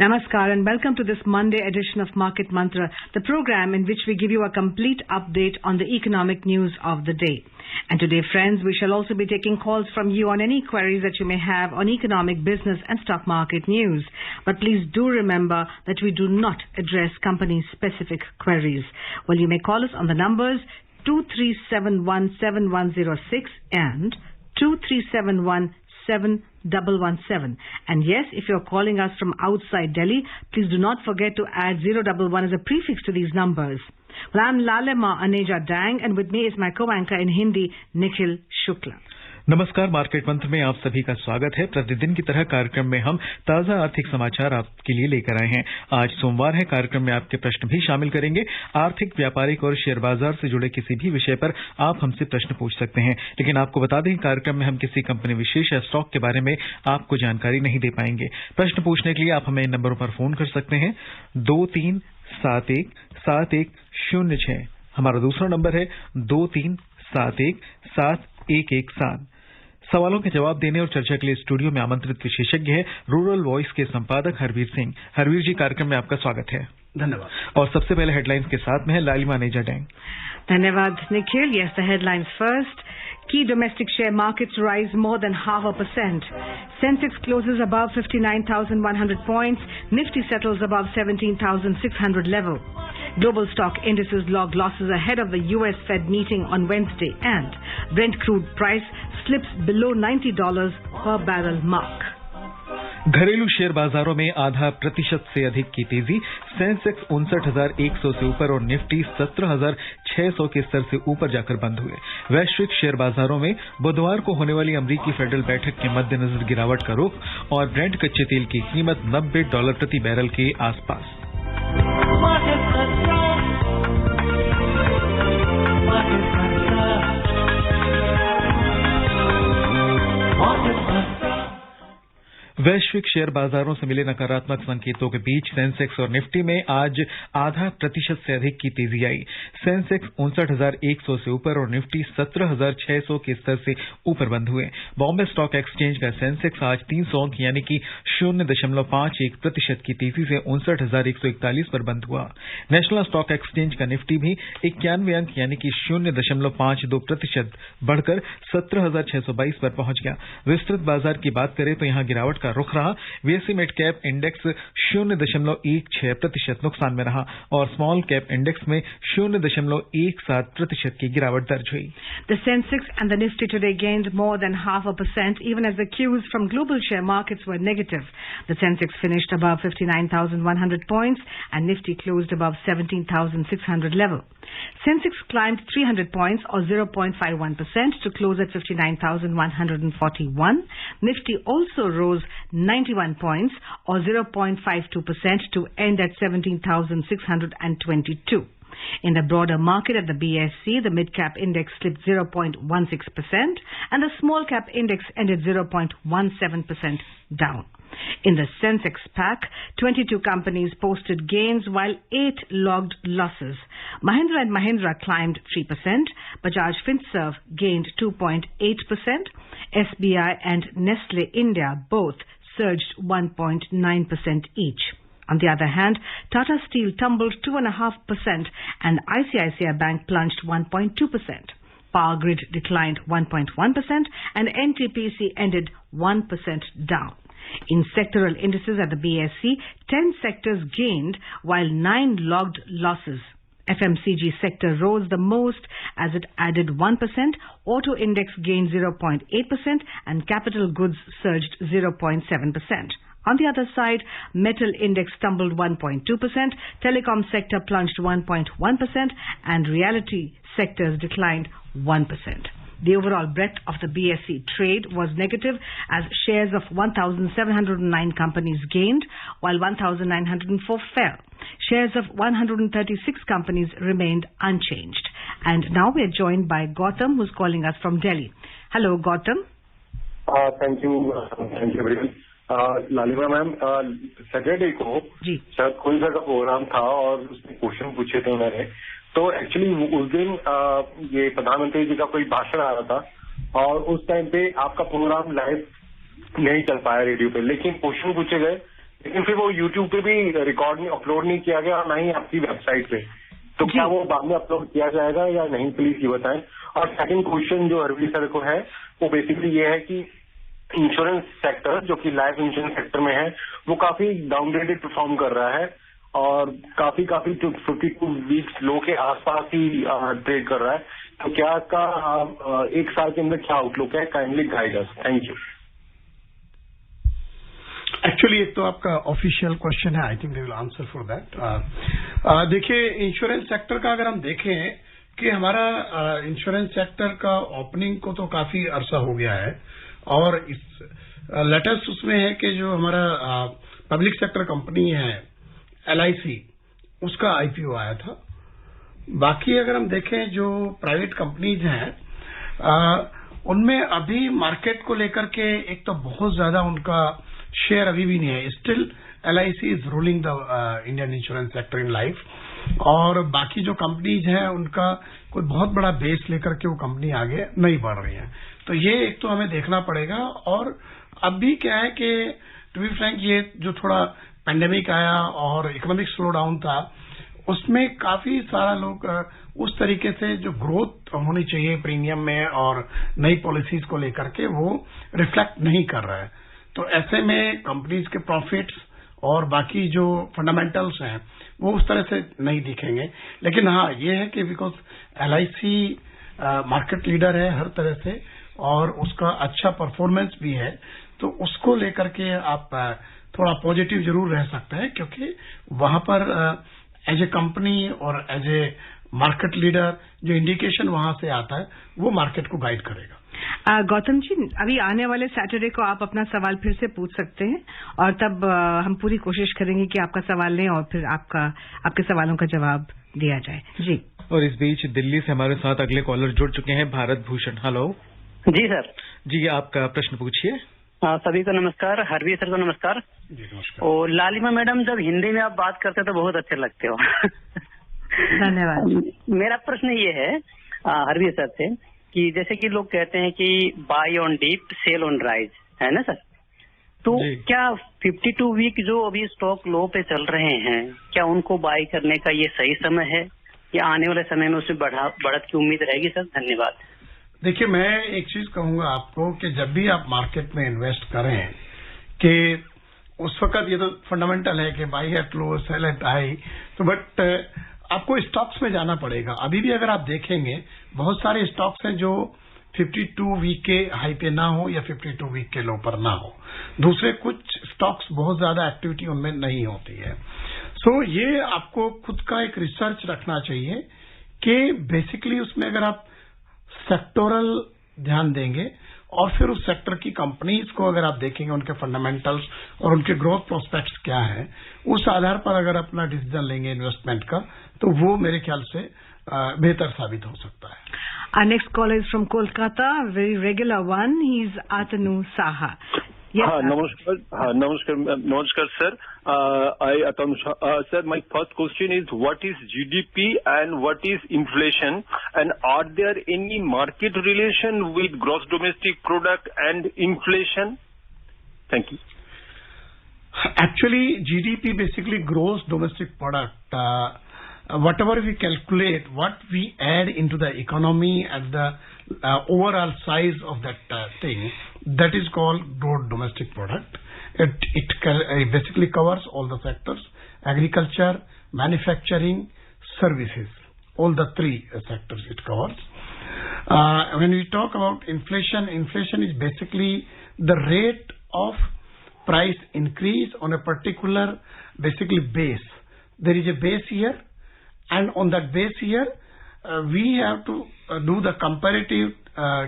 Namaskar and welcome to this Monday edition of Market Mantra, the program in which we give you a complete update on the economic news of the day. And today, friends, we shall also be taking calls from you on any queries that you may have on economic, business and stock market news. But please do remember that we do not address company-specific queries. Well, you may call us on the numbers 23717106 and 23717117. And yes, if you're calling us from outside Delhi, please do not forget to add 011 as a prefix to these numbers. Well, I'm Lalima Aneja Dang, and with me is my co-anchor in Hindi, Nikhil Shukla. नमस्कार, market मंत्र में आप सभी का स्वागत है। प्रतिदिन की तरह कार्यक्रम में हम ताजा आर्थिक समाचार आपके लिए लेकर आए हैं। आज सोमवार है। कार्यक्रम में आपके प्रश्न भी शामिल करेंगे। आर्थिक, व्यापारिक और शेयर बाजार से जुड़े किसी भी विषय पर आप हमसे प्रश्न पूछ सकते हैं, लेकिन आपको बता दें, कार्यक्रम में हम किसी कंपनी विशेष या स्टॉक के बारे में आपको जानकारी नहीं दे पाएंगे। प्रश्न पूछने के लिए आप हमें इन नंबरों पर फोन कर सकते हैं 23717106। हमारा दूसरा नंबर है 23717117। सवालों के जवाब देने और चर्चा के लिए स्टूडियो में आमंत्रित विशेषज्ञ है रूरल वॉइस के संपादक हरवीर सिंह। हरवीर जी, कार्यक्रम में आपका स्वागत है। धन्यवाद। और सबसे पहले हेडलाइंस के साथ में है लालिमा अनेजा डैंग। धन्यवाद Nikhil. Yes, the headlines first. Key domestic share markets rise more than 0.5%. Sensex closes above 59,100 points. Nifty settles above 17,600 level. Global stock indices logged losses ahead of the US Fed meeting on Wednesday, and Brent crude price slips below $90 per barrel mark. घरेलू share बाजारों में 0.5% से अधिक की तेजी। Sensex 59,100 से ऊपर और निफ्टी 17,600 के स्तर से ऊपर जाकर बंद हुए। वैश्विक शेयर बाजारों में बुधवार को होने वाली अमेरिकी फेडरल बैठक के मद्देनजर गिरावट का रुख और ब्रेंट कच्चे तेल की कीमत $90 प्रति बैरल के आसपास। वैश्विक शेयर बाजारों से मिले नकारात्मक संकेतों के बीच सेंसेक्स और निफ्टी में आज 0.5% से अधिक की तेजी आई। सेंसेक्स 59,100 से ऊपर और निफ्टी 17,600 के स्तर से ऊपर बंद हुए। बॉम्बे स्टॉक एक्सचेंज का सेंसेक्स आज 300 अंक यानी कि 0.51% की तेजी से 59,141 पर बंद हुआ। नेशनल स्टॉक एक्सचेंज का निफ्टी भी 91 अंक यानी कि 0.52% बढ़कर 17,622 पर पहुंच गया। विस्तृत बाजार की बात करें तो यहां गिरावट का रुख रहा। बीएसई मिड कैप इंडेक्स 0.16% नुकसान में रहा और स्मॉल कैप इंडेक्स में 0.17% की गिरावट दर्ज हुई। The Sensex and the Nifty today gained more than 0.5%, even as the cues from global share markets were negative. The Sensex finished above 59,100 points and Nifty closed above 17,600 level. Sensex climbed 300 points or 0.51% to close at 59,141. Nifty also rose 91 points or 0.52% to end at 17,622. In the broader market at the BSE, the mid-cap index slipped 0.16% and the small-cap index ended 0.17% down. In the Sensex pack, 22 companies posted gains while 8 logged losses. Mahindra & Mahindra climbed 3%, Bajaj Finserv gained 2.8%, SBI and Nestle India both surged 1.9% each. On the other hand, Tata Steel tumbled 2.5% and ICICI Bank plunged 1.2%. Power Grid declined 1.1% and NTPC ended 1% down. In sectoral indices at the BSE, 10 sectors gained while 9 logged losses. FMCG sector rose the most as it added 1%, auto index gained 0.8% and capital goods surged 0.7%. On the other side, metal index tumbled 1.2%, telecom sector plunged 1.1% and realty sectors declined 1%. The overall breadth of the BSE trade was negative as shares of 1,709 companies gained while 1,904 fell. Shares of 136 companies remained unchanged. And now we are joined by Gautam, who's calling us from Delhi. Hello, Gautam. Thank you. Thank you very much. लालिमा ma'am, Saturday को शायद कोई सा का programme था और उसमें question पूछे थे उन्होंने। तो एक्चुअली उस दिन ये प्रधानमंत्री जी का कोई भाषण आ रहा था और उस टाइम पे आपका प्रोग्राम लाइव नहीं चल पाया रेडियो पे, लेकिन क्वेश्चन पूछे गए लेकिन फिर वो यूट्यूब पे भी रिकॉर्ड में अपलोड नहीं किया गया और ना ही आपकी वेबसाइट पे, तो क्या वो बाद में अपलोड किया जाएगा या नहीं, प्लीज ये बताएं। और सेकंड क्वेश्चन जो हरवीर सर को है वो बेसिकली ये है कि इंश्योरेंस सेक्टर जो कि लाइफ इंश्योरेंस सेक्टर में है वो काफी डाउनग्रेडेड परफॉर्म कर रहा है और काफी 52 वीक्स लो के आसपास ही ट्रेड कर रहा है, तो क्या इसका एक साल के अंदर क्या आउटलुक है, kindly guide us, thank you. Actually एक तो आपका ऑफिशियल क्वेश्चन है, I think they will answer for that. देखिए इंश्योरेंस सेक्टर का अगर हम देखें कि हमारा इंश्योरेंस सेक्टर का ओपनिंग को तो काफी अरसा हो गया है और इस लेटेस्ट उसमें है कि जो हमारा पब्लिक सेक्टर कंपनी है LIC उसका IPO आया था। बाकी अगर हम देखें जो प्राइवेट कंपनीज हैं उनमें अभी मार्केट को लेकर के एक तो बहुत ज्यादा उनका शेयर अभी भी नहीं है। Still LIC is ruling the Indian insurance sector in life, और बाकी जो कंपनीज हैं उनका कोई बहुत बड़ा बेस लेकर के वो कंपनी आगे नहीं बढ़ रही है। तो ये एक तो हमें देखना पड़ेगा। और अब भी क्या है कि टू बी फ्रैंक ये जो थोड़ा पेंडेमिक आया और इकोनॉमिक स्लो डाउन था उसमें काफी सारा लोग उस तरीके से जो ग्रोथ होनी चाहिए प्रीमियम में और नई पॉलिसीज को लेकर के वो रिफ्लेक्ट नहीं कर रहा है। तो ऐसे में कंपनीज के प्रॉफिट्स और बाकी जो फंडामेंटल्स हैं वो उस तरह से नहीं दिखेंगे। लेकिन हाँ ये है कि बिकॉज LIC मार्केट लीडर है हर तरह से और उसका अच्छा परफॉर्मेंस भी है, तो उसको लेकर के आप थोड़ा पॉजिटिव जरूर रह सकते हैं, क्योंकि वहां पर एज ए कंपनी और एज ए मार्केट लीडर जो इंडिकेशन वहां से आता है वो मार्केट को गाइड करेगा। गौतम जी, अभी आने वाले सैटरडे को आप अपना सवाल फिर से पूछ सकते हैं और तब हम पूरी कोशिश करेंगे कि आपका सवाल लें और फिर आपके सवालों का जवाब दिया जाए। जी। और इस बीच दिल्ली से हमारे साथ अगले कॉलर जुड़ चुके हैं, भारत भूषण। हेलो जी सर। जी, आपका प्रश्न पूछिए। सभी को नमस्कार, हरवीर सर को नमस्कार। जी नमस्कार। और लालिमा मैडम, जब हिंदी में आप बात करते तो बहुत अच्छे लगते हो। धन्यवाद। मेरा प्रश्न ये है हरवीर सर से कि जैसे कि लोग कहते हैं कि buy on dip sell on rise, है ना सर, तो क्या 52 वीक जो अभी स्टॉक लो पे चल रहे हैं क्या उनको बाय करने का ये सही समय है या आने वाले समय में उसमें बढ़त की उम्मीद रहेगी सर? धन्यवाद। देखिए मैं एक चीज कहूंगा आपको कि जब भी आप मार्केट में इन्वेस्ट करें कि उस वक्त ये तो फंडामेंटल है कि buy at low sell at high, तो बट आपको स्टॉक्स में जाना पड़ेगा। अभी भी अगर आप देखेंगे बहुत सारे स्टॉक्स हैं जो 52 वीक के हाई पे ना हो या 52 वीक के लो पर ना हो। दूसरे कुछ स्टॉक्स बहुत ज्यादा एक्टिविटी उनमें नहीं होती है। सो ये आपको खुद का एक रिसर्च रखना चाहिए कि बेसिकली उसमें अगर आप सेक्टोरल ध्यान देंगे और फिर उस सेक्टर की कंपनीज को अगर आप देखेंगे उनके फंडामेंटल्स और उनके ग्रोथ प्रोस्पेक्ट्स क्या है, उस आधार पर अगर अपना डिसीजन लेंगे इन्वेस्टमेंट का तो वो मेरे ख्याल से बेहतर साबित हो सकता है। Our next caller is from Kolkata, a very regular one. He's Atanu Saha. Yes, नमस्कार sir. Sir, my first question is what is GDP and what is inflation, and are there any market relation with gross domestic product and inflation? Thank you. Actually, GDP basically gross domestic product. Whatever we calculate, what we add into the economy and the overall size of that thing, that is called gross domestic product. It basically covers all the sectors: agriculture, manufacturing, services. All the three sectors it covers. When we talk about inflation, inflation is basically the rate of price increase on a particular basically base. There is a base year, and on that base year we have to do the comparative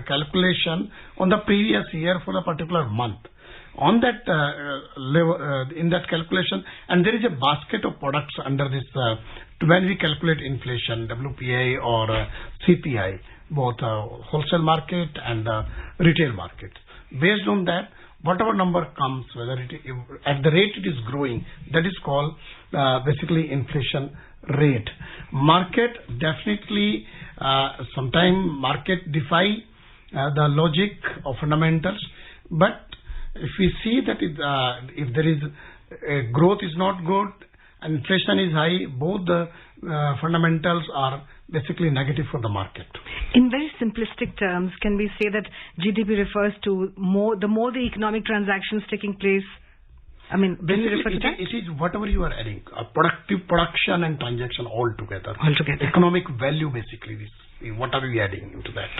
calculation on the previous year for a particular month. On that level, in that calculation, and there is a basket of products under this when we calculate inflation, WPI or CPI, both wholesale market and retail market. Based on that, whatever number comes, whether it at the rate it is growing, that is called basically inflation rate. Market definitely sometime market defy the logic of fundamentals, but if we see that if there is growth is not good, and inflation is high. Both the fundamentals are basically negative for the market. In very simplistic terms, can we say that GDP refers to the more the economic transactions taking place? I mean, when you refer to that? It is whatever you are adding, productive production and transaction all together. Altogether. Economic value basically is what are we adding into that.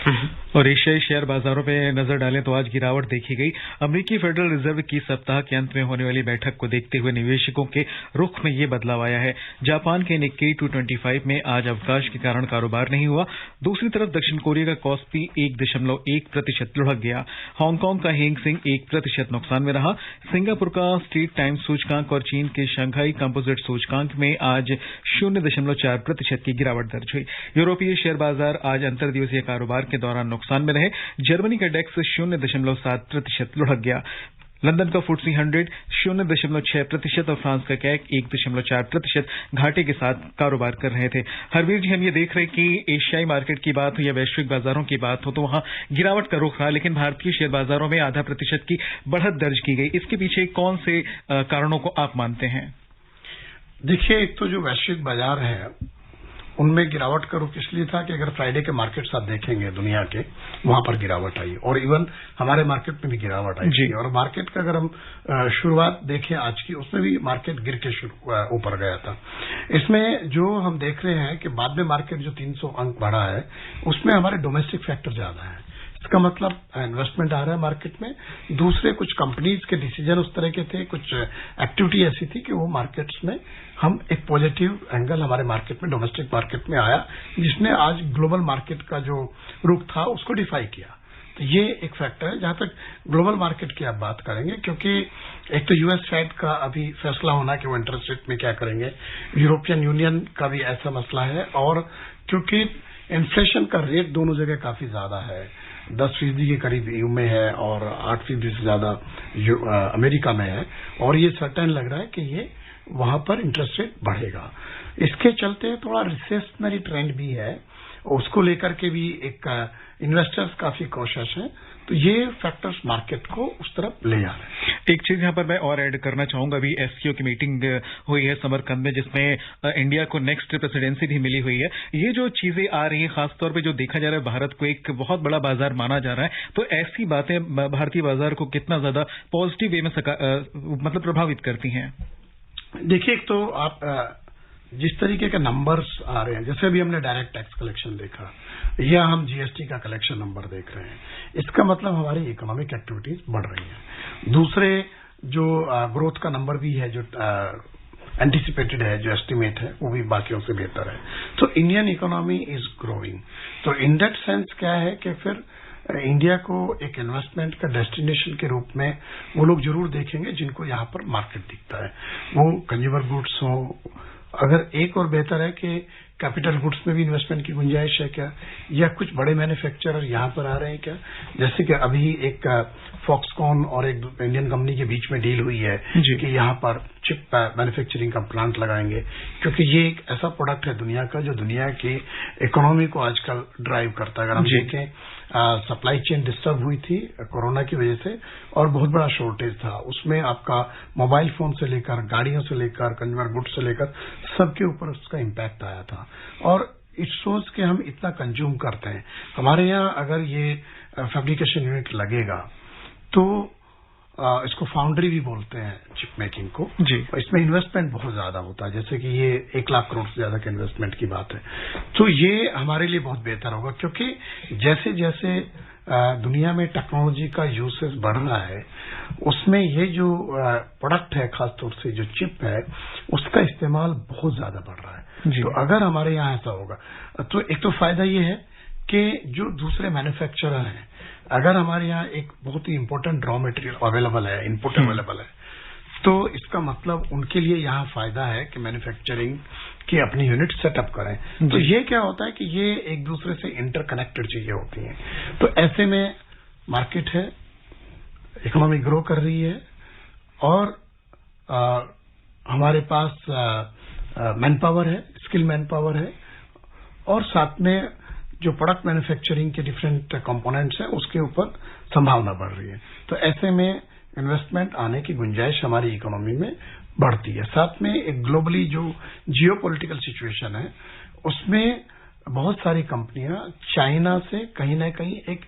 और एशियाई share बाजारों पे नजर डालें तो आज गिरावट देखी गई। अमेरिकी फेडरल रिजर्व की सप्ताह के अंत में होने वाली बैठक को देखते हुए निवेशकों के रुख में ये बदलाव आया है। जापान के निक्केई 225 में आज अवकाश के कारण कारोबार नहीं हुआ। दूसरी तरफ दक्षिण कोरिया का कॉस्पी 1.1% लुढ़क गया। हांगकांग का हेंग सेंग 1% नुकसान में रहा। सिंगापुर का स्ट्रीट टाइम्स सूचकांक और चीन के शंघाई कंपोजिट सूचकांक में आज 0.4% की गिरावट दर्ज हुई। यूरोपीय शेयर बाजार आज अंतर्दिवसीय कारोबार के दौरान नुकसान में रहे। जर्मनी का डेक्स 0.7% लुढ़क गया। लंदन का FTSE 100 0.6% और फ्रांस का कैक 1.4% घाटे के साथ कारोबार कर रहे थे। हरवीर जी, हम ये देख रहे हैं कि एशियाई मार्केट की बात हो या वैश्विक बाजारों की बात हो तो वहां गिरावट का रुख रहा, लेकिन भारतीय शेयर बाजारों में 0.5% की बढ़त दर्ज की गई। इसके पीछे कौन से कारणों को आप मानते हैं? देखिए, एक तो जो वैश्विक बाजार है उनमें गिरावट का रुख इसलिए था कि अगर फ्राइडे के मार्केट्स आप देखेंगे दुनिया के, वहां पर गिरावट आई और इवन हमारे मार्केट में भी गिरावट आई थी। और मार्केट का अगर हम शुरुआत देखें आज की, उसमें भी मार्केट गिर के ऊपर गया था। इसमें जो हम देख रहे हैं कि बाद में मार्केट जो 300 अंक बढ़ा है उसमें हमारे डोमेस्टिक फैक्टर ज्यादा है। इसका मतलब इन्वेस्टमेंट आ रहा है मार्केट में। दूसरे कुछ कंपनीज के डिसीजन उस तरह के थे, कुछ एक्टिविटी ऐसी थी कि वो मार्केट्स में हम एक पॉजिटिव एंगल हमारे मार्केट में, डोमेस्टिक मार्केट में आया, जिसने आज ग्लोबल मार्केट का जो रुख था उसको डिफाई किया। तो ये एक फैक्टर है। जहां तक ग्लोबल मार्केट की आप बात करेंगे, क्योंकि एक तो यूएस फेड का अभी फैसला होना कि वो इंटरेस्ट रेट में क्या करेंगे, यूरोपियन यूनियन का भी ऐसा मसला है, और क्योंकि इन्फ्लेशन का रेट दोनों जगह काफी ज्यादा है, 10% के करीब यूएस में है और 8% से ज्यादा अमेरिका में है, और ये सर्टेन लग रहा है कि ये वहां पर इंटरेस्ट रेट बढ़ेगा। इसके चलते थोड़ा रिसेशनरी ट्रेंड भी है, उसको लेकर के भी एक इन्वेस्टर्स काफी कॉशियस हैं। तो ये फैक्टर्स मार्केट को उस तरफ ले जा रहे हैं। एक चीज यहाँ पर मैं और ऐड करना चाहूंगा, अभी एससीओ की मीटिंग हुई है समरकंद में, जिसमें इंडिया को नेक्स्ट प्रेसिडेंसी भी मिली हुई है। ये जो चीजें आ रही है, खासतौर पे जो देखा जा रहा है भारत को एक बहुत बड़ा बाजार माना जा रहा है, तो ऐसी बातें भारतीय बाजार को कितना ज्यादा पॉजिटिव वे में मतलब प्रभावित करती हैं? देखिए, एक तो आप जिस तरीके के नंबर्स आ रहे हैं, जैसे अभी हमने डायरेक्ट टैक्स कलेक्शन देखा या हम जीएसटी का कलेक्शन नंबर देख रहे हैं, इसका मतलब हमारी इकोनॉमिक एक्टिविटीज बढ़ रही हैं। दूसरे जो ग्रोथ का नंबर भी है, जो एंटिसिपेटेड है, जो एस्टिमेट है, वो भी बाकियों से बेहतर है। तो इंडियन इकोनॉमी इज ग्रोइंग। तो इन दैट सेंस क्या है कि फिर इंडिया को एक इन्वेस्टमेंट का डेस्टिनेशन के रूप में वो लोग जरूर देखेंगे जिनको यहाँ पर मार्केट दिखता है, वो कंज्यूमर गुड्स हो। अगर एक और बेहतर है कि कैपिटल गुड्स में भी इन्वेस्टमेंट की गुंजाइश है क्या, या कुछ बड़े मैन्युफैक्चरर यहाँ पर आ रहे हैं क्या, जैसे कि अभी एक फॉक्सकॉन और एक इंडियन कंपनी के बीच में डील हुई है कि यहाँ पर चिप मैन्युफैक्चरिंग का प्लांट लगाएंगे, क्योंकि ये एक ऐसा प्रोडक्ट है दुनिया का जो दुनिया की इकोनॉमी को आजकल ड्राइव करता है। अगर हम देखें, सप्लाई चेन डिस्टर्ब हुई थी कोरोना की वजह से और बहुत बड़ा शॉर्टेज था, उसमें आपका मोबाइल फोन से लेकर, गाड़ियों से लेकर, कंज्यूमर गुड्स से लेकर सबके ऊपर उसका इम्पैक्ट आया था। और इस सोच के हम इतना कंज्यूम करते हैं। हमारे यहाँ अगर ये फैब्रिकेशन यूनिट लगेगा तो इसको फाउंड्री भी बोलते हैं चिप मेकिंग को जी। इसमें इन्वेस्टमेंट बहुत ज्यादा होता है, जैसे कि ये 1 लाख करोड़ से ज्यादा के इन्वेस्टमेंट की बात है। तो ये हमारे लिए बहुत बेहतर होगा, क्योंकि जैसे जैसे दुनिया में टेक्नोलॉजी का यूसेज बढ़ रहा है, उसमें ये जो प्रोडक्ट है, खासतौर से जो चिप है, उसका इस्तेमाल बहुत ज्यादा बढ़ रहा है। तो अगर हमारे यहाँ ऐसा होगा तो एक तो फायदा ये है कि जो दूसरे मैन्युफैक्चरर हैं, अगर हमारे यहाँ एक बहुत ही इंपॉर्टेंट रॉ मटेरियल अवेलेबल है, इनपुट अवेलेबल है, तो इसका मतलब उनके लिए यहाँ फायदा है कि मैन्युफैक्चरिंग की अपनी यूनिट सेटअप करें। तो ये क्या होता है कि ये एक दूसरे से इंटरकनेक्टेड चीजें होती हैं। तो ऐसे में मार्केट है, इकोनॉमी ग्रो कर रही है और हमारे पास मैन पावर है, स्किल मैन पावर है, और साथ में जो प्रोडक्ट मैन्युफैक्चरिंग के डिफरेंट कंपोनेंट्स हैं उसके ऊपर संभावना बढ़ रही है। तो ऐसे में इन्वेस्टमेंट आने की गुंजाइश हमारी इकोनॉमी में बढ़ती है। साथ में एक ग्लोबली जो जियोपॉलिटिकल सिचुएशन है उसमें बहुत सारी कंपनियां चाइना से कहीं ना कहीं एक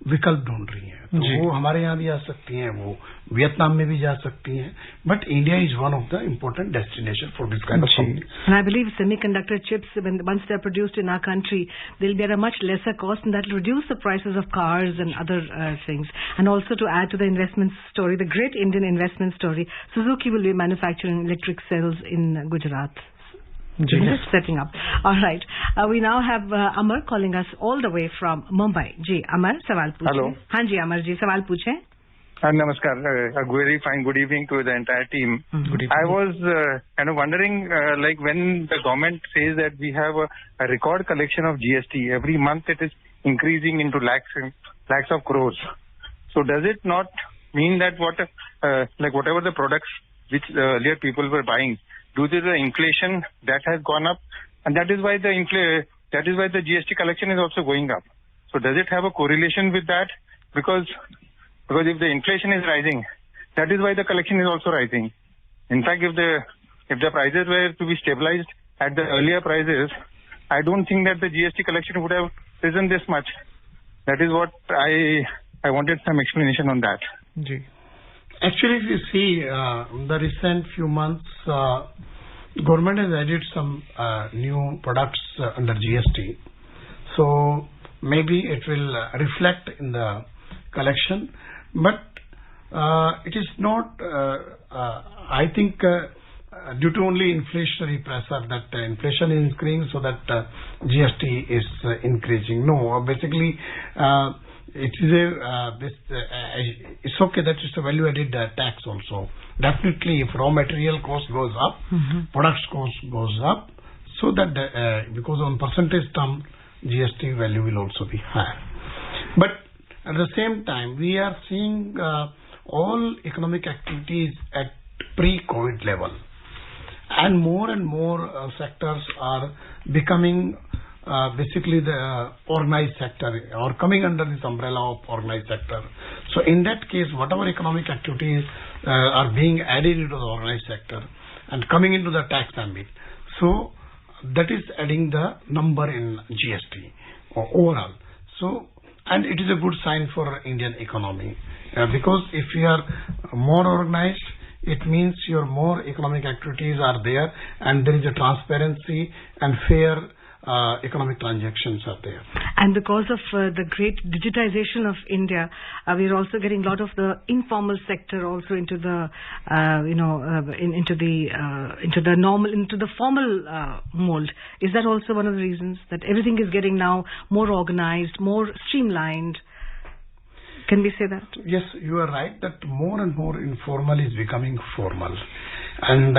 विकल्प ढूंढ रही हैं, तो वो हमारे यहाँ भी आ सकती हैं, वो वियतनाम में भी जा सकती हैं, but India is one of the important destination for this kind of company. And I believe semiconductor chips, once they're produced in our country, they'll be at a much lesser cost, and that'll reduce the prices of cars and other things. And also to add to the investment story, the great Indian investment story, Suzuki will be manufacturing electric cells in Gujarat. Just setting up. All right. We now have Amar calling us all the way from Mumbai. जी Amar, सवाल पूछें। Hello. हाँ जी Amar जी, सवाल पूछें। Namaskar. A very fine good evening to the entire team. Good evening. I was kind of wondering, like when the government says that we have a record collection of GST, every month it is increasing into lakhs of crores. So does it not mean that like whatever the products which earlier people were buying, due to the inflation that has gone up, and that is why the GST collection is also going up. So does it have a correlation with that? Because if the inflation is rising, that is why the collection is also rising. In fact, if the prices were to be stabilized at the earlier prices, I don't think that the GST collection would have risen this much. That is what I wanted some explanation on that. Ji Actually, if you see the recent few months, government has added some new products under GST. So maybe it will reflect in the collection, but it is not, I think, due to only inflationary pressure that inflation is increasing, so that GST is increasing. No, basically, it is it's okay that it's a value-added tax also. Definitely, if raw material cost goes up, products cost goes up, so that because on percentage term, GST value will also be higher. But at the same time, we are seeing all economic activities at pre-COVID level, and more sectors are becoming basically the organized sector or coming under this umbrella of organized sector. So in that case, whatever economic activities are being added into the organized sector and coming into the tax ambit, so that is adding the number in GST overall. So, and it is a good sign for Indian economy because if you are more organized, it means your more economic activities are there and there is a transparency and fair economic transactions are there. And because of the great digitization of India, we are also getting a lot of the informal sector also into the, into the formal mold. Is that also one of the reasons that everything is getting now more organized, more streamlined? Can we say that? Yes, you are right that more and more informal is becoming formal. And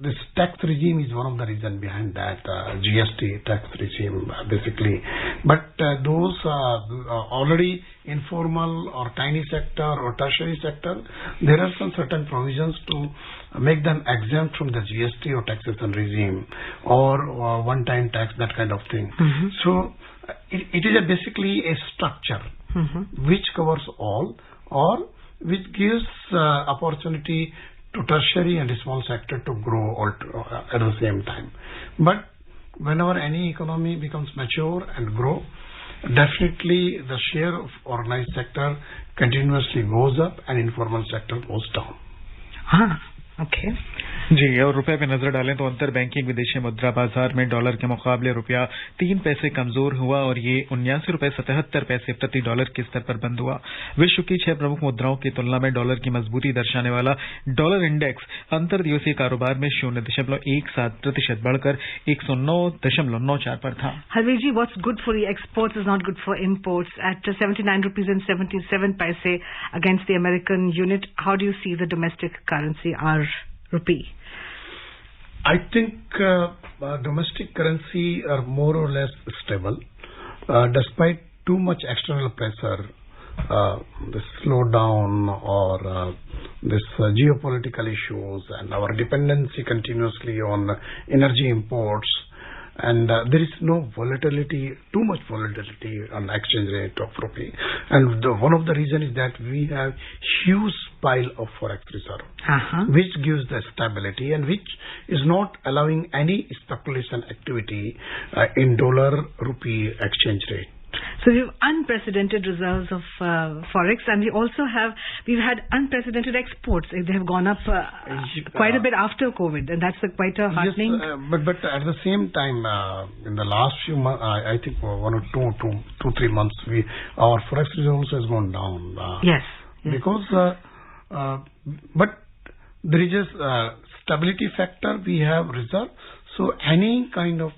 this tax regime is one of the reasons behind that, GST tax regime basically. But those already informal or tiny sector or tertiary sector, there are some certain provisions to make them exempt from the GST or taxation regime or one-time tax, that kind of thing. So it is basically a structure which covers all or which gives opportunity to tertiary and small sector to grow all at the same time. But whenever any economy becomes mature and grow, definitely the share of organized sector continuously goes up and informal sector goes down. Okay. जी, और रुपए पे नजर डालें तो अंतर banking विदेशी मुद्रा बाजार में डॉलर के मुकाबले रुपया 3 पैसे कमजोर हुआ और ये 79.77 रुपए प्रति डॉलर के स्तर पर बंद हुआ। विश्व की 6 प्रमुख मुद्राओं की तुलना में डॉलर की मजबूती दर्शाने वाला डॉलर इंडेक्स अंतर दिवसीय कारोबार में 0.17% बढ़कर 109.94 पर था। Harveer ji, what's good for the exports is not good for imports. At 79 rupees and 77 paise against the American unit, how do you see the domestic currency, our rupee? I think domestic currency are more or less stable, despite too much external pressure, the slowdown or this geopolitical issues and our dependency continuously on energy imports. and there is no volatility, too much volatility on exchange rate of rupee, and one of the reason is that we have huge pile of forex reserve, which gives the stability and which is not allowing any speculation activity in dollar rupee exchange rate. So we have unprecedented reserves of forex, and we've had unprecedented exports. They have gone up quite a bit after COVID, and that's quite a heartening. Yes, but at the same time, in the last few months, I think 1 or 2-3 months, our forex reserves has gone down. Yes. Because, but there is a stability factor. We have reserve. So any kind of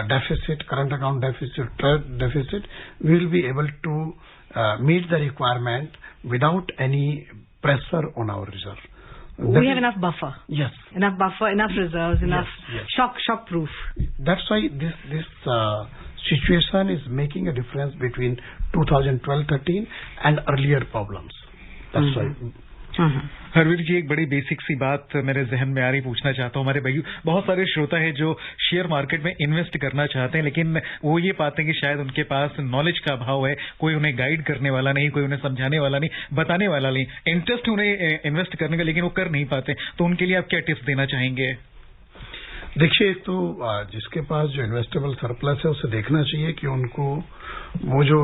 deficit, current account deficit, trade deficit, we will be able to meet the requirement without any pressure on our reserve. We have enough buffer. Yes. Enough buffer, enough reserves, enough shock proof. That's why this situation is making a difference between 2012-13 and earlier problems. That's why. Harvir जी, एक बड़ी basic सी बात मेरे जहन में आ रही, पूछना चाहता हूँ। हमारे भाई बहुत सारे श्रोता है जो शेयर मार्केट में इन्वेस्ट करना चाहते हैं, लेकिन वो ये पाते हैं कि शायद उनके पास नॉलेज का अभाव है, कोई उन्हें गाइड करने वाला नहीं, कोई उन्हें समझाने वाला नहीं, बताने वाला नहीं, इंटरेस्ट उन्हें इन्वेस्ट करने का, लेकिन वो कर नहीं पाते। तो उनके लिए आप क्या टिप्स देना चाहेंगे? देखिए, तो जिसके पास जो इन्वेस्टेबल सरप्लस है उसे देखना चाहिए कि उनको वो जो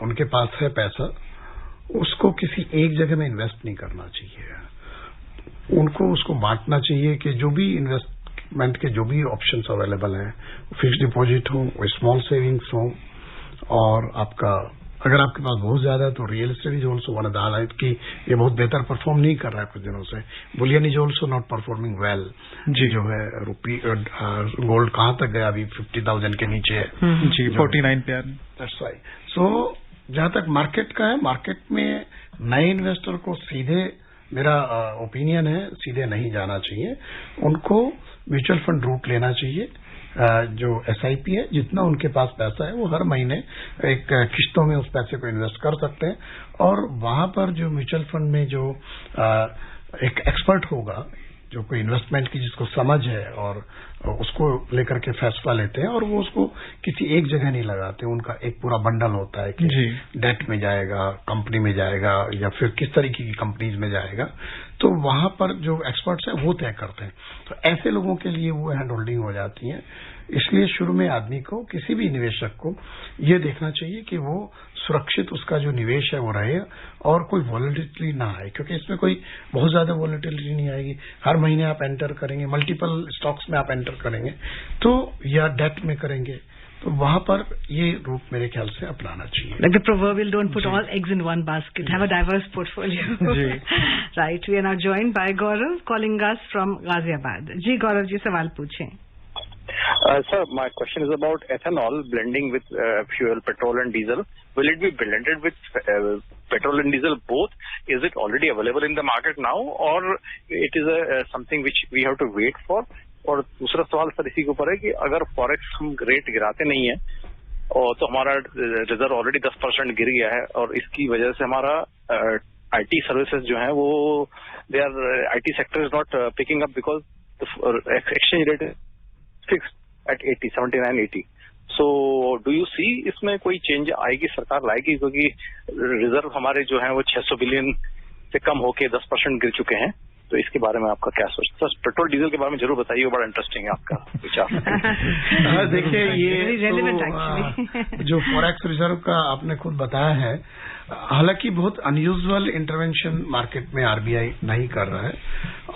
उनके पास है पैसा, उसको किसी एक जगह में इन्वेस्ट नहीं करना चाहिए। उनको उसको बांटना चाहिए कि जो भी इन्वेस्टमेंट के जो भी ऑप्शंस अवेलेबल हैं, फिक्स्ड डिपॉजिट हो, स्मॉल सेविंग्स हो, और आपका अगर आपके पास बहुत ज्यादा है तो real estate is also one of the highlight कि ये बहुत बेहतर परफॉर्म नहीं कर रहा है कुछ दिनों से। Bullion is also not performing well. जी, जो है रुपी गोल्ड कहाँ तक गया? अभी 50,000 के नीचे है जी, 49 पे। That's right. सो जहां तक मार्केट का है, मार्केट में नए इन्वेस्टर को सीधे, मेरा ओपिनियन है, सीधे नहीं जाना चाहिए। उनको म्यूचुअल फंड रूट लेना चाहिए। जो SIP है, जितना उनके पास पैसा है वो हर महीने एक किस्तों में उस पैसे को इन्वेस्ट कर सकते हैं, और वहां पर जो म्यूचुअल फंड में जो एक एक्सपर्ट होगा, जो कोई इन्वेस्टमेंट की जिसको समझ है और उसको लेकर के फैसला लेते हैं, और वो उसको किसी एक जगह नहीं लगाते। उनका एक पूरा बंडल होता है कि डेट में जाएगा, कंपनी में जाएगा, या फिर किस तरीके की कंपनीज में जाएगा। तो वहां पर जो एक्सपर्ट्स हैं वो तय करते हैं। तो ऐसे लोगों के लिए वो हैंड होल्डिंग हो जाती है। इसलिए शुरू में आदमी को, किसी भी निवेशक को ये देखना चाहिए कि वो सुरक्षित उसका जो निवेश है वो रहे और कोई वॉलेटिलिटी ना आए, क्योंकि इसमें कोई बहुत ज्यादा वॉलेटिलिटी नहीं आएगी। हर महीने आप एंटर करेंगे, मल्टीपल स्टॉक्स में आप एंटर करेंगे तो, या डेट में करेंगे, तो वहां पर ये रूप मेरे ख्याल से अपनाना चाहिए। Like the proverbial, don't put all eggs in one basket. Have a diverse portfolio. Right. We are now joined by Gaurav, calling us from Ghaziabad. जी गौरव जी, सवाल पूछें। Sir, my question is about ethanol blending with fuel, petrol and diesel. Will it be blended with petrol and diesel both? Is it already available in the market now, or it is something which we have to wait for? और दूसरा सवाल sir इसी के ऊपर है कि अगर forex हम रेट गिराते नहीं है और तो हमारा रिजर्व ऑलरेडी 10% गिर गया है, और इसकी वजह से हमारा IT सर्विसेज जो है वो IT sector is not picking up because exchange rate fixed at 79-80. So do you see इसमें कोई चेंज आएगी, सरकार लाएगी? क्योंकि रिजर्व हमारे जो है वो 600 बिलियन से कम होके 10% गिर चुके हैं। तो इसके बारे में आपका क्या सोचते हैं? पेट्रोल डीजल के बारे में जरूर बताइए, बड़ा इंटरेस्टिंग है आपका विचार। देखिए, ये जो फॉरेक्स रिजर्व का आपने खुद बताया है, हालांकि बहुत अनयूजुअल इंटरवेंशन मार्केट में RBI नहीं कर रहा है,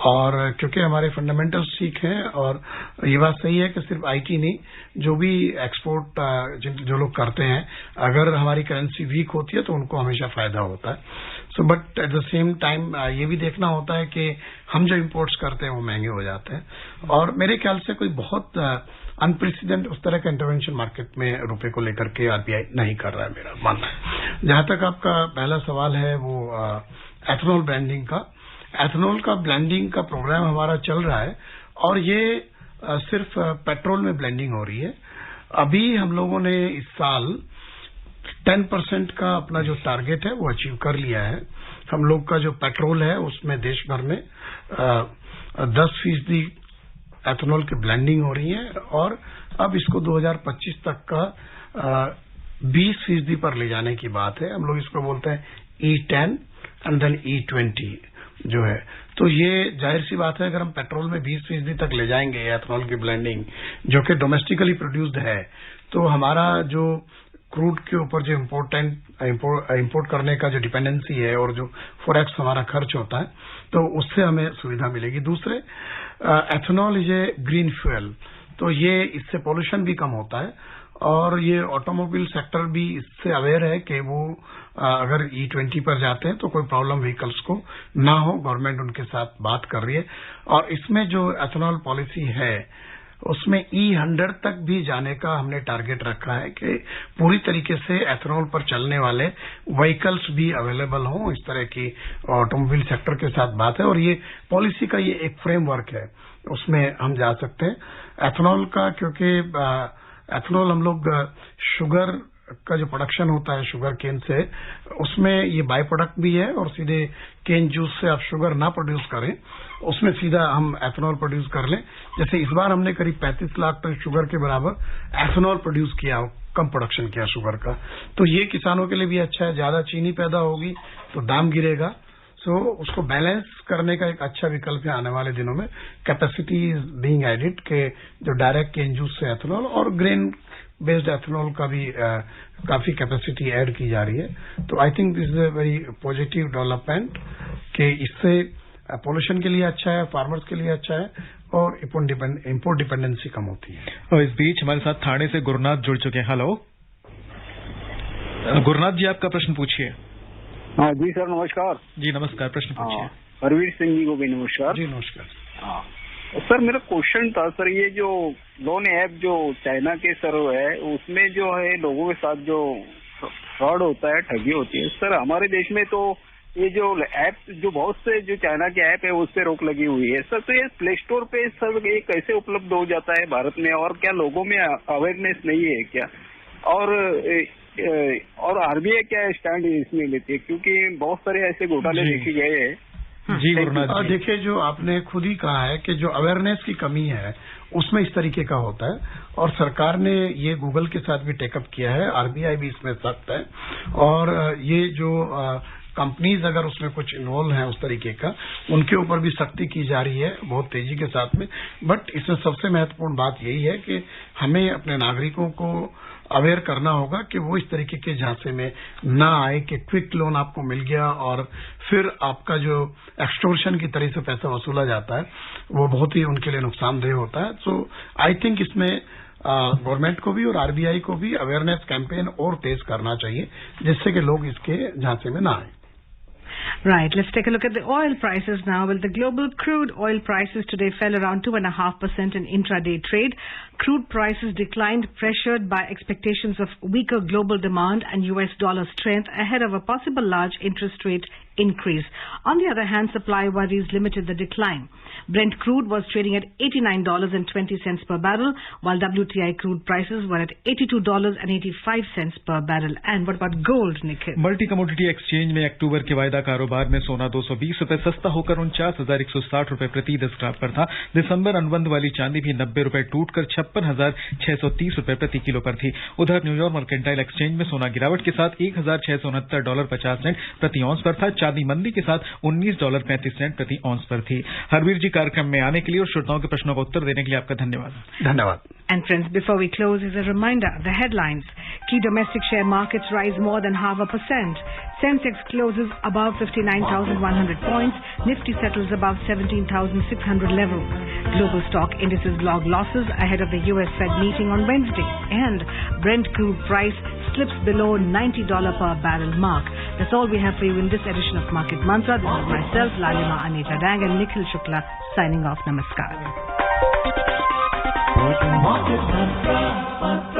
और क्योंकि हमारे फंडामेंटल्स ठीक हैं, और ये बात सही है कि सिर्फ IT नहीं, जो भी एक्सपोर्ट जो लोग करते हैं, अगर हमारी करेंसी वीक होती है तो उनको हमेशा फायदा होता है। So but at the same time ये भी देखना होता है कि हम जो इम्पोर्ट्स करते हैं वो महंगे हो जाते हैं, और मेरे ख्याल से कोई बहुत अनप्रेसिडेंट उस तरह का इंटरवेंशन मार्केट में रुपए को लेकर के RBI नहीं कर रहा है, मेरा मानना है। जहां तक आपका पहला सवाल है वो एथेनॉल ब्लेंडिंग का, एथेनॉल का ब्लेंडिंग का प्रोग्राम हमारा चल रहा है, और ये सिर्फ पेट्रोल में ब्लेंडिंग हो रही है। अभी हम लोगों ने इस साल 10% का अपना जो टारगेट है वो अचीव कर लिया है। हम लोग का जो पेट्रोल है उसमें देश भर में 10% एथेनॉल की ब्लेंडिंग हो रही है और अब इसको 2025 तक का 20% पर ले जाने की बात है। हम लोग इसको बोलते हैं E10 एंड देन E20 जो है। तो ये जाहिर सी बात है, अगर हम पेट्रोल में 20% तक ले जाएंगे एथेनॉल की ब्लेंडिंग जो कि डोमेस्टिकली प्रोड्यूस्ड है, तो हमारा जो क्रूड के ऊपर जो इम्पोर्ट करने का जो डिपेंडेंसी है और जो फॉरेक्स हमारा खर्च होता है, तो उससे हमें सुविधा मिलेगी। दूसरे, ethanol is a green fuel, तो ये इससे पोल्यूशन भी कम होता है और ये ऑटोमोबाइल सेक्टर भी इससे अवेयर है कि वो अगर E20 पर जाते हैं तो कोई प्रॉब्लम व्हीकल्स को ना हो। गवर्नमेंट उनके साथ बात कर रही है और इसमें जो एथेनॉल पॉलिसी है उसमें E100 तक भी जाने का हमने टारगेट रखा है कि पूरी तरीके से एथेनॉल पर चलने वाले व्हीकल्स भी अवेलेबल हों। इस तरह की ऑटोमोबाइल सेक्टर के साथ बात है और ये पॉलिसी का ये एक फ्रेमवर्क है, उसमें हम जा सकते हैं एथेनॉल का, क्योंकि एथेनॉल हम लोग शुगर का जो प्रोडक्शन होता है शुगर केन से, उसमें ये बाय प्रोडक्ट भी है और सीधे केन जूस से आप शुगर ना प्रोड्यूस करें, उसमें सीधा हम एथेनॉल प्रोड्यूस कर लें। जैसे इस बार हमने करीब 35 लाख टन शुगर के बराबर एथेनॉल प्रोड्यूस किया, कम प्रोडक्शन किया शुगर का। तो ये किसानों के लिए भी अच्छा है, ज्यादा चीनी पैदा होगी तो दाम गिरेगा। सो उसको बैलेंस करने का एक अच्छा विकल्प है आने वाले दिनों में। कैपेसिटी इज बीइंग एडिड के जो डायरेक्ट केन जूस से एथेनॉल और ग्रेन बेस्ड एथेनॉल का भी काफी कैपेसिटी ऐड की जा रही है। तो I think this is a very positive development कि इससे पोल्यूशन के लिए अच्छा है, फार्मर्स के लिए अच्छा है और इम्पोर्ट डिपेंडेंसी कम होती है। और इस बीच हमारे साथ थाने से गुरुनाथ जुड़ चुके हैं। हेलो गुरुनाथ जी, आपका प्रश्न पूछिए। हाँ जी सर, नमस्कार। जी नमस्कार, प्रश्न पूछिए। हरवीर सिंह जी को भी नमस्कार। जी नमस्कार। हाँ सर, मेरा क्वेश्चन था सर, ये जो लोन ऐप जो चाइना के सर है उसमें जो है लोगों के साथ जो फ्रॉड होता है, ठगी होती है सर, हमारे देश में तो ये जो ऐप जो बहुत से जो चाइना के ऐप है उस पे रोक लगी हुई है सर। तो ये प्ले स्टोर पे सर ये कैसे उपलब्ध हो जाता है भारत में, और क्या लोगों में अवेयरनेस नहीं है क्या, और आरबीआई क्या स्टैंड इसमें लेती है, क्योंकि बहुत सारे ऐसे घोटाले देखे गए हैं। जी गुरुनाथ जी, देखिए जो आपने खुद ही कहा है कि जो अवेयरनेस की कमी है उसमें इस तरीके का होता है और सरकार ने ये गूगल के साथ भी टेकअप किया है, आरबीआई भी इसमें सख्त है और ये जो कंपनीज अगर उसमें कुछ इन्वॉल्व हैं उस तरीके का, उनके ऊपर भी सख्ती की जा रही है बहुत तेजी के साथ में। बट इसमें सबसे महत्वपूर्ण बात यही है कि हमें अपने नागरिकों को अवेयर करना होगा कि वो इस तरीके के झांसे में ना आए कि क्विक लोन आपको मिल गया और फिर आपका जो एक्सटोर्शन की तरह से पैसा वसूला जाता है वो बहुत ही उनके लिए नुकसानदेह होता है। सो आई थिंक इसमें गवर्नमेंट को भी और आरबीआई को भी अवेयरनेस कैंपेन और तेज करना चाहिए जिससे कि लोग इसके झांसे में ना आए। Right, let's take a look at the oil prices now. Well, the global crude oil prices today fell around 2.5% in intraday trade. Crude prices declined, pressured by expectations of weaker global demand and US dollar strength ahead of a possible large interest rate increase. On the other hand, supply worries limited the decline. Brent crude was trading at $89.20 per barrel, while WTI crude prices were at $82.85 per barrel. And what about gold, Nikhil? Multi commodity exchange में अक्टूबर के वायदा कारोबार में सोना 220 रुपए सस्ता होकर 49,160 रुपए प्रति 10 ग्राम पर था। दिसंबर अनुबंध वाली चांदी भी 90 रुपए टूटकर 56,630 रुपए प्रति किलो पर थी। उधर न्यूयॉर्क मर्केंटाइल एक्सचेंज में सोना गिरावट के साथ $1,669.50 प्रति ऑन्स पर था। चांदी मंदी के साथ $19.35 प्रति ऑन्स पर थी। हरवीर जी, कार्यक्रम में आने के लिए और श्रोताओं के प्रश्नों का उत्तर देने के लिए आपका धन्यवाद। धन्यवाद। And friends, before we close, is a reminder, the headlines. Key domestic share markets rise more than 0.5%. Sensex closes above 59,100 points. Nifty settles above 17,600 level. Global stock indices log losses ahead of the US Fed meeting on Wednesday. And Brent crude price slips below $90 per barrel mark. That's all we have for you in this edition of Market Mantra. This is myself, Lalima Anita Dang, and Nikhil Shukla signing off. Namaskar. Market Mantra.